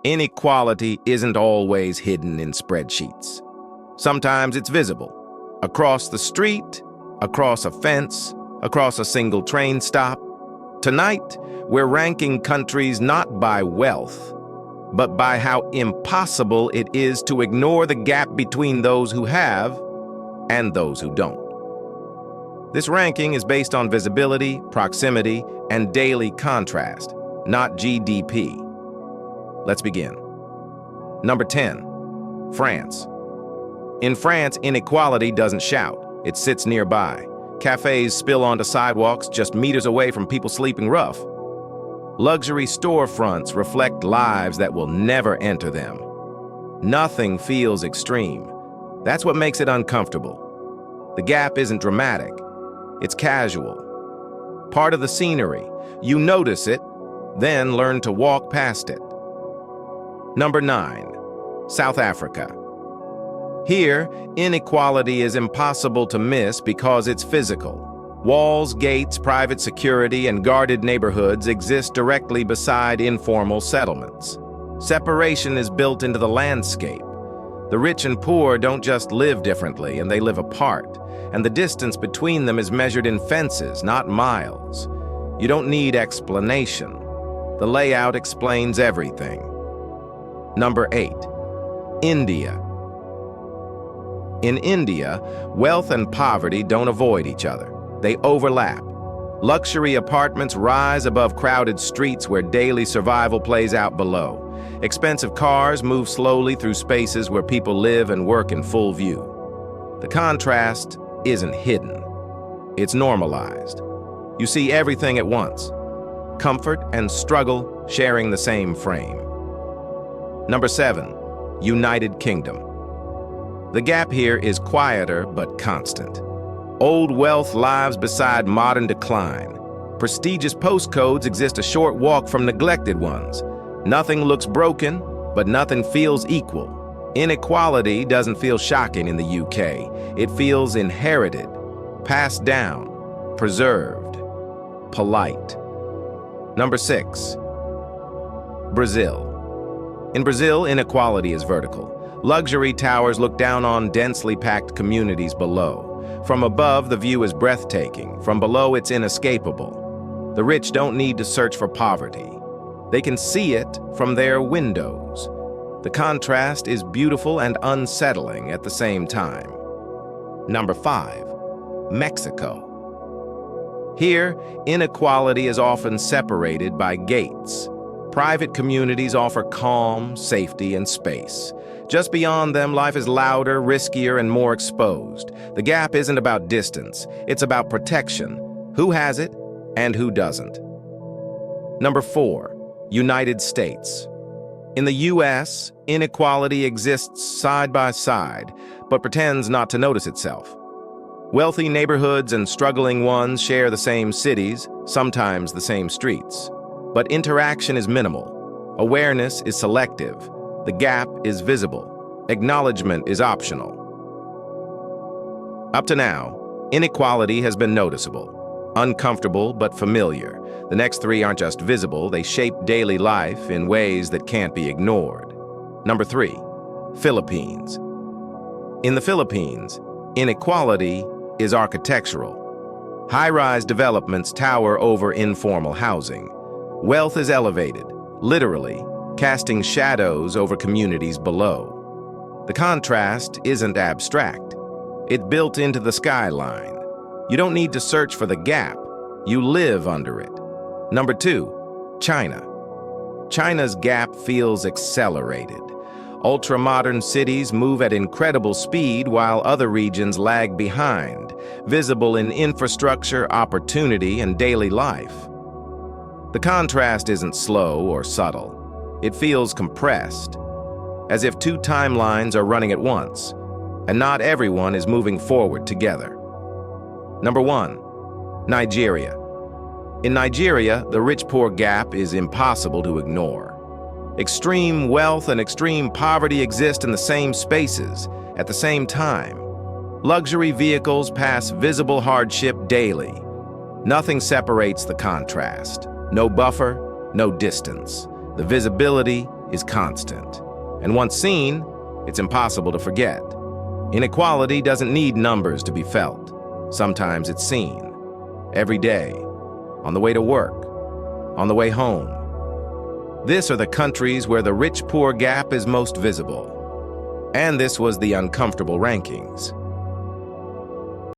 Inequality isn't always hidden in spreadsheets. Sometimes it's visible. Across the street, across a fence, across a single train stop. Tonight, we're ranking countries not by wealth, but by how impossible it is to ignore the gap between those who have and those who don't. This ranking is based on visibility, proximity, and daily contrast, not GDP. Let's begin. Number 10, France. In France, inequality doesn't shout. It sits nearby. Cafes spill onto sidewalks just meters away from people sleeping rough. Luxury storefronts reflect lives that will never enter them. Nothing feels extreme. That's what makes it uncomfortable. The gap isn't dramatic. It's casual. Part of the scenery. You notice it, then learn to walk past it. Number 9, South Africa. Here, inequality is impossible to miss because it's physical. Walls, gates, private security, and guarded neighborhoods exist directly beside informal settlements. Separation is built into the landscape. The rich and poor don't just live differently, and they live apart, and the distance between them is measured in fences, not miles. You don't need explanation. The layout explains everything. Number 8, India. In India, wealth and poverty don't avoid each other. They overlap. Luxury apartments rise above crowded streets where daily survival plays out below. Expensive cars move slowly through spaces where people live and work in full view. The contrast isn't hidden. It's normalized. You see everything at once. Comfort and struggle sharing the same frame. Number 7, United Kingdom. The gap here is quieter but constant. Old wealth lives beside modern decline. Prestigious postcodes exist a short walk from neglected ones. Nothing looks broken, but nothing feels equal. Inequality doesn't feel shocking in the UK. It feels inherited, passed down, preserved, polite. Number 6, Brazil. In Brazil, inequality is vertical. Luxury towers look down on densely packed communities below. From above, the view is breathtaking. From below, it's inescapable. The rich don't need to search for poverty. They can see it from their windows. The contrast is beautiful and unsettling at the same time. Number 5, Mexico. Here, inequality is often separated by gates. Private communities offer calm, safety, and space. Just beyond them, life is louder, riskier, and more exposed. The gap isn't about distance. It's about protection. Who has it and who doesn't? Number 4, United States. In the U.S., inequality exists side by side, but pretends not to notice itself. Wealthy neighborhoods and struggling ones share the same cities, sometimes the same streets. But interaction is minimal. Awareness is selective. The gap is visible. Acknowledgement is optional. Up to now, inequality has been noticeable, uncomfortable but familiar. The next 3 aren't just visible, they shape daily life in ways that can't be ignored. Number 3, Philippines. In the Philippines, inequality is architectural. High-rise developments tower over informal housing. Wealth is elevated, literally, casting shadows over communities below. The contrast isn't abstract. It's built into the skyline. You don't need to search for the gap. You live under it. Number 2, China. China's gap feels accelerated. Ultra-modern cities move at incredible speed while other regions lag behind, visible in infrastructure, opportunity, and daily life. The contrast isn't slow or subtle. It feels compressed, as if 2 timelines are running at once, and not everyone is moving forward together. Number 1, Nigeria. In Nigeria, the rich-poor gap is impossible to ignore. Extreme wealth and extreme poverty exist in the same spaces at the same time. Luxury vehicles pass visible hardship daily. Nothing separates the contrast. No buffer, no distance. The visibility is constant. And once seen, it's impossible to forget. Inequality doesn't need numbers to be felt. Sometimes it's seen. Every day, on the way to work, on the way home. This are the countries where the rich-poor gap is most visible. And this was the uncomfortable rankings.